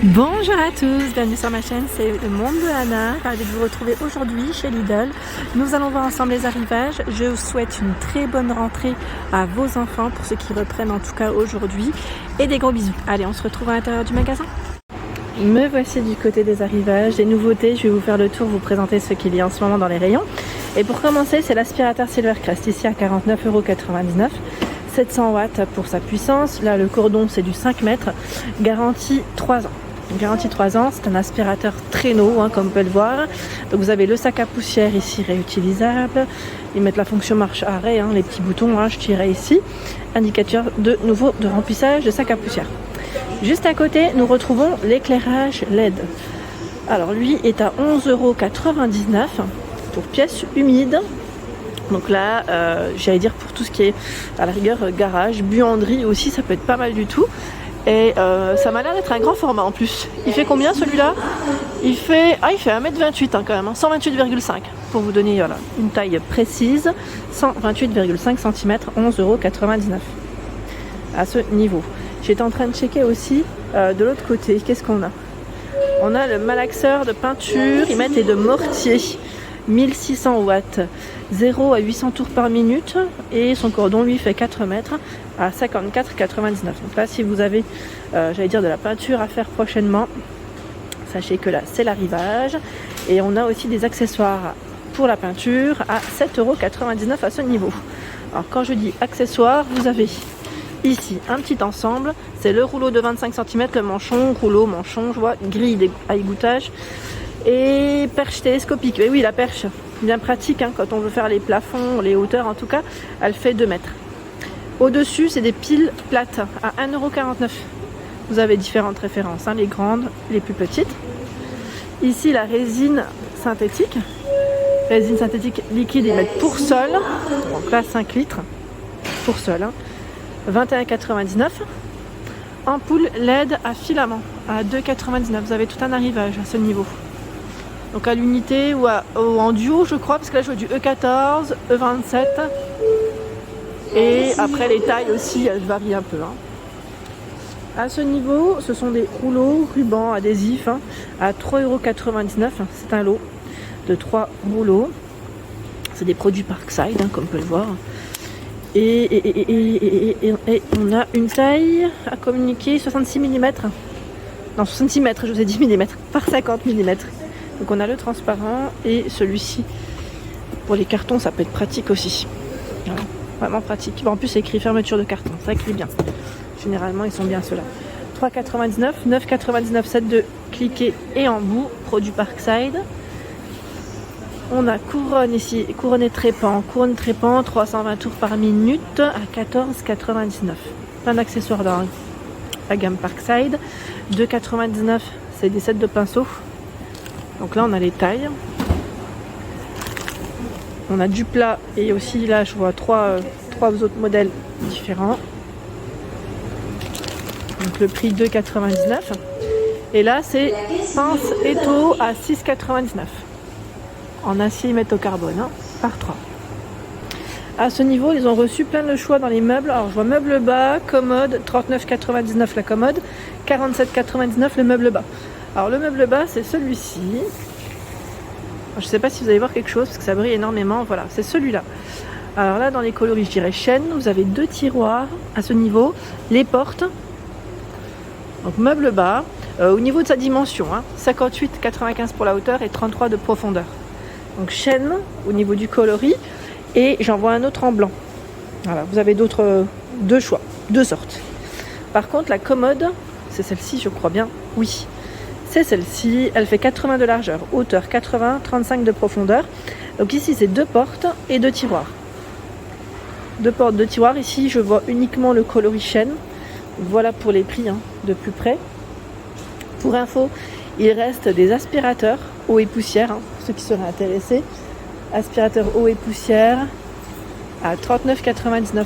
Bonjour à tous, bienvenue sur ma chaîne, c'est le monde de Anna. Ravi de vous retrouver aujourd'hui chez Lidl. Nous allons voir ensemble les arrivages. Je vous souhaite une très bonne rentrée à vos enfants, pour ceux qui reprennent en tout cas aujourd'hui. Et des gros bisous. Allez, on se retrouve à l'intérieur du magasin. Me voici du côté des arrivages, des nouveautés. Je vais vous faire le tour, vous présenter ce qu'il y a en ce moment dans les rayons. Et pour commencer, c'est l'aspirateur Silvercrest, ici à 49,99 €. 700 watts pour sa puissance. Là, le cordon, c'est du 5 mètres. Garantie 3 ans. Garantie 3 ans, c'est un aspirateur traîneau, comme vous pouvez le voir. Donc vous avez le sac à poussière ici réutilisable. Ils mettent la fonction marche-arrêt, les petits boutons, je tirais ici. Indicateur de nouveau de remplissage de sac à poussière. Juste à côté, nous retrouvons l'éclairage LED. Alors lui est à 11,99 € pour pièces humides. Donc là, j'allais dire pour tout ce qui est à la rigueur garage, buanderie aussi, ça peut être pas mal du tout. Et ça m'a l'air d'être un grand format en plus. Il fait combien celui-là? Il fait 1,28 m quand même, 128,5 pour vous donner une taille précise. 128,5 cm, 11,99 € à ce niveau. J'étais en train de checker aussi de l'autre côté, qu'est-ce qu'on a? On a le malaxeur de peinture, ils mettent et de mortier. 1600 watts, 0 à 800 tours par minute, et son cordon lui fait 4 mètres à 54,99 €. Donc là, si vous avez de la peinture à faire prochainement, sachez que là c'est l'arrivage. Et on a aussi des accessoires pour la peinture à 7,99 € à ce niveau. Alors quand je dis accessoires, vous avez ici un petit ensemble, c'est le rouleau de 25 cm, le manchon, je vois, grille à égouttage et perche télescopique. Et oui, la perche, bien pratique quand on veut faire les plafonds, les hauteurs en tout cas, elle fait 2 mètres. Au-dessus, c'est des piles plates à 1,49 €. Vous avez différentes références, les grandes, les plus petites. Ici, la résine synthétique. Résine synthétique liquide, ils mettent pour sol. Donc là, 5 litres pour sol. 21,99 €. Ampoule LED à filament à 2,99 €. Vous avez tout un arrivage à ce niveau. Donc à l'unité ou en duo, je crois, parce que là je vois du E14, E27. Et après les tailles aussi, elles varient un peu. À ce niveau, ce sont des rouleaux, rubans, adhésifs à 3,99 €. C'est un lot de 3 rouleaux. C'est des produits Parkside, comme on peut le voir. Et on a une taille à communiquer 66 mm. Non, 66 mètres, je vous ai dit mm, par 50 mm. Donc on a le transparent et celui-ci. Pour les cartons, ça peut être pratique aussi. Voilà, vraiment pratique. En plus, c'est écrit fermeture de carton, ça écrit bien. Généralement, ils sont bien ceux-là. 3,99 €, 9,99 €, set de cliquet et embout, produit Parkside. On a couronne ici, couronne et trépan, 320 tours par minute à 14,99 €. Plein d'accessoires dans la gamme Parkside. 2,99 €, c'est des sets de pinceaux. Donc là on a les tailles. On a du plat et aussi là je vois trois autres modèles différents. Donc le prix 2,99 €. Et là c'est pince étau à 6,99 € en acier métaux-carbone par 3. À ce niveau, ils ont reçu plein de choix dans les meubles. Alors je vois meuble bas, commode, 39,99 € la commode, 47,99 € le meuble bas. Alors le meuble bas, c'est celui-ci. Je ne sais pas si vous allez voir quelque chose parce que ça brille énormément. Voilà, c'est celui-là. Alors là, dans les coloris, je dirais chêne. Vous avez 2 tiroirs à ce niveau, les portes. Donc meuble bas. Au niveau de sa dimension, 58,95 pour la hauteur et 33 de profondeur. Donc chêne au niveau du coloris. Et j'en vois un autre en blanc. Voilà, vous avez deux choix, 2 sortes. Par contre, la commode, c'est celle-ci, je crois bien. Oui, c'est celle-ci. Elle fait 80 de largeur, hauteur 80, 35 de profondeur. Donc ici, c'est 2 portes et 2 tiroirs. 2 portes, 2 tiroirs. Ici, je vois uniquement le coloris chêne. Voilà pour les prix de plus près. Pour info, il reste des aspirateurs eau et poussière, pour ceux qui seraient intéressés. Aspirateur eau et poussière à 39,99 €.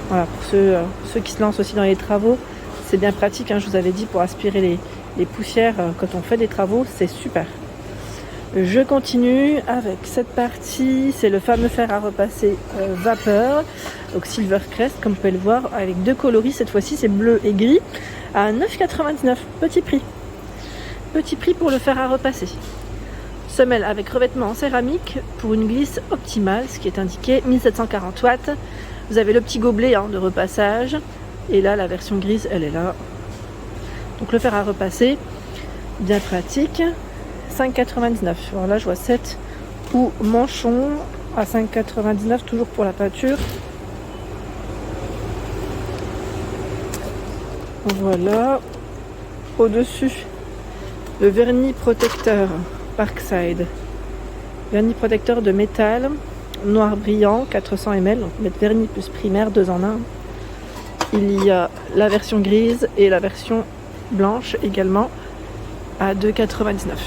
Voilà, pour ceux qui se lancent aussi dans les travaux, c'est bien pratique, je vous avais dit, pour aspirer les poussières quand on fait des travaux, c'est super. Je continue avec cette partie, c'est le fameux fer à repasser vapeur, donc Silvercrest comme vous pouvez le voir, avec 2 coloris, cette fois-ci c'est bleu et gris. à 9,99 €, petit prix. Petit prix pour le fer à repasser. Semelle avec revêtement en céramique pour une glisse optimale, ce qui est indiqué 1740 watts. Vous avez le petit gobelet de repassage. Et là, la version grise, elle est là. Donc le fer à repasser, bien pratique. 5,99 €. Alors là, je vois 7 ou manchon à 5,99 €, toujours pour la peinture. Voilà. Au-dessus, le vernis protecteur Parkside. Vernis protecteur de métal, noir brillant, 400 ml. Donc mettre vernis plus primaire, 2 en 1. Il y a la version grise et la version blanche également à 2,99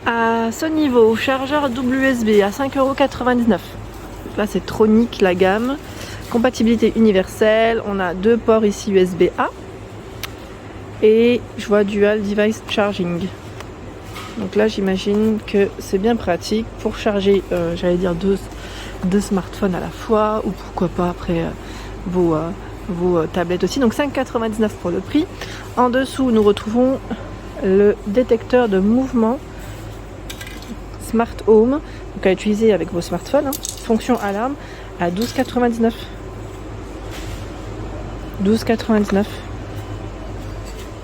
€. À ce niveau, chargeur double USB à 5,99 €. Là, c'est Tronic, la gamme. Compatibilité universelle. On a 2 ports ici USB-A. Et je vois Dual Device Charging. Donc là, j'imagine que c'est bien pratique pour charger, j'allais dire deux smartphones à la fois. Ou pourquoi pas après vos tablettes aussi. Donc 5,99 € pour le prix. En dessous, nous retrouvons le détecteur de mouvement Smart Home, donc à utiliser avec vos smartphones, fonction alarme à 12,99 €. 12,99 €.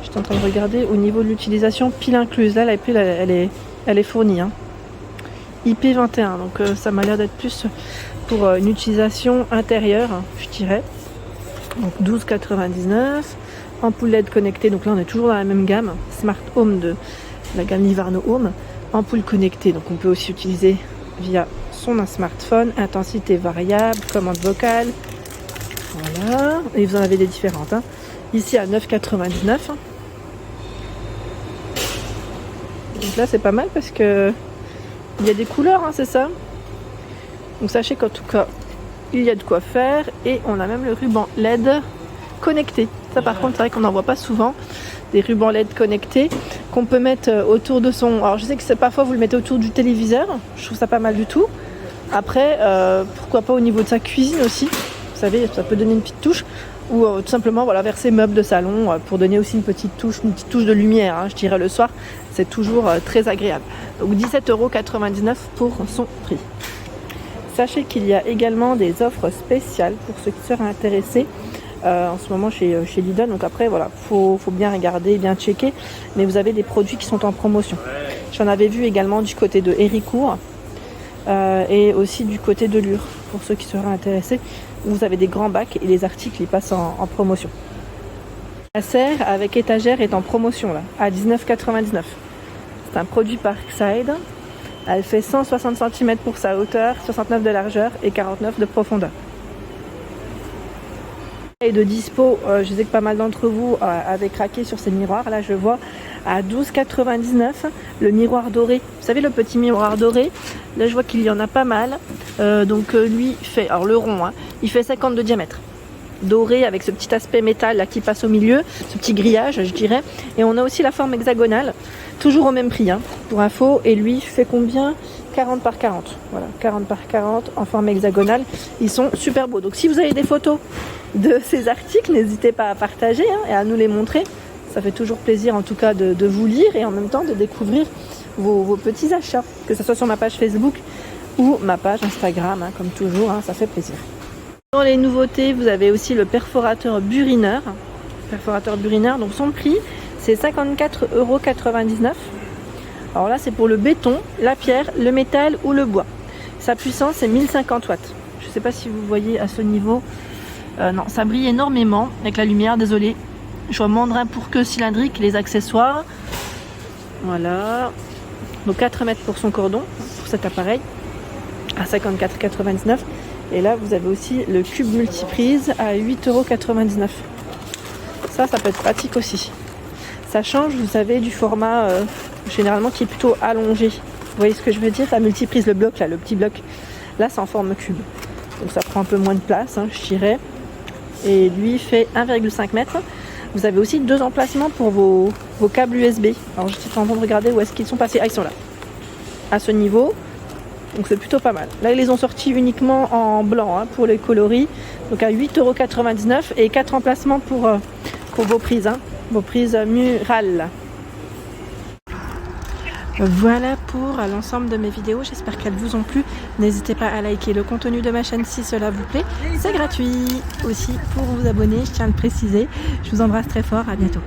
Je suis en train de regarder au niveau de l'utilisation, pile incluse. Là, la pile, elle est fournie. IP21, donc ça m'a l'air d'être plus pour une utilisation intérieure, je dirais. Donc 12,99 €. Ampoule LED connectée, donc là on est toujours dans la même gamme. Smart Home de la gamme Livarno Home. Ampoule connectée, donc on peut aussi utiliser via son smartphone. Intensité variable, commande vocale. Voilà, et vous en avez des différentes. Ici à 9,99 €. Donc là c'est pas mal parce que il y a des couleurs, c'est ça. Donc sachez qu'en tout cas il y a de quoi faire. Et on a même le ruban LED connecté. Ça par contre c'est vrai qu'on n'en voit pas souvent. Des rubans LED connectés qu'on peut mettre autour de son... Alors je sais que parfois vous le mettez autour du téléviseur. Je trouve ça pas mal du tout. Après, pourquoi pas au niveau de sa cuisine aussi. Vous savez, ça peut donner une petite touche. Ou tout simplement vers ses meubles de salon pour donner aussi une petite touche de lumière. Je dirais le soir. C'est toujours très agréable. Donc 17,99 € pour son prix. Sachez qu'il y a également des offres spéciales pour ceux qui seraient intéressés. En ce moment chez Lidl, donc après faut bien regarder, bien checker, mais vous avez des produits qui sont en promotion. J'en avais vu également du côté de Héricourt et aussi du côté de Lure, pour ceux qui seraient intéressés. Vous avez des grands bacs et les articles ils passent en promotion. La serre avec étagère est en promotion là, à 19,99 €. C'est un produit Parkside. Elle fait 160 cm pour sa hauteur, 69 de largeur et 49 de profondeur. Et de dispo, je sais que pas mal d'entre vous avaient craqué sur ces miroirs. Là je vois à 12,99 € le miroir doré. Vous savez le petit miroir doré. Là je vois qu'il y en a pas mal. Donc lui fait, alors le rond, il fait 50 de diamètre. Doré avec ce petit aspect métal là qui passe au milieu, ce petit grillage je dirais. Et on a aussi la forme hexagonale, toujours au même prix pour info. Et lui fait combien? 40 par 40. Voilà, 40 par 40 en forme hexagonale. Ils sont super beaux. Donc si vous avez des photos de ces articles, n'hésitez pas à partager et à nous les montrer. Ça fait toujours plaisir en tout cas de vous lire et en même temps de découvrir vos petits achats, que ce soit sur ma page Facebook ou ma page Instagram, comme toujours, ça fait plaisir. Dans les nouveautés, vous avez aussi le perforateur burineur. Donc son prix c'est 54,99 €. Alors là c'est pour le béton, la pierre, le métal ou le bois. Sa puissance c'est 1050 watts. Je ne sais pas si vous voyez à ce niveau. Non, ça brille énormément avec la lumière, désolé. Je vois mandrin pour queue cylindrique, les accessoires. Voilà. Donc 4 mètres pour son cordon, pour cet appareil, à 54,99 €. Et là, vous avez aussi le cube multiprise à 8,99 €. Ça peut être pratique aussi. Ça change, vous savez, du format généralement qui est plutôt allongé. Vous voyez ce que je veux dire? La multiprise, le bloc là, le petit bloc. Là, c'est en forme cube. Donc ça prend un peu moins de place, je dirais. Et lui fait 1,5 m. Vous avez aussi 2 emplacements pour vos câbles USB. Alors j'étais en train de regarder où est-ce qu'ils sont passés. Ah, ils sont là. À ce niveau. Donc c'est plutôt pas mal. Là, ils les ont sortis uniquement en blanc pour les coloris. Donc à 8,99 € et 4 emplacements pour vos prises, hein, vos prises murales. Voilà pour l'ensemble de mes vidéos, j'espère qu'elles vous ont plu. N'hésitez pas à liker le contenu de ma chaîne si cela vous plaît. C'est gratuit aussi pour vous abonner, je tiens à le préciser. Je vous embrasse très fort, à bientôt.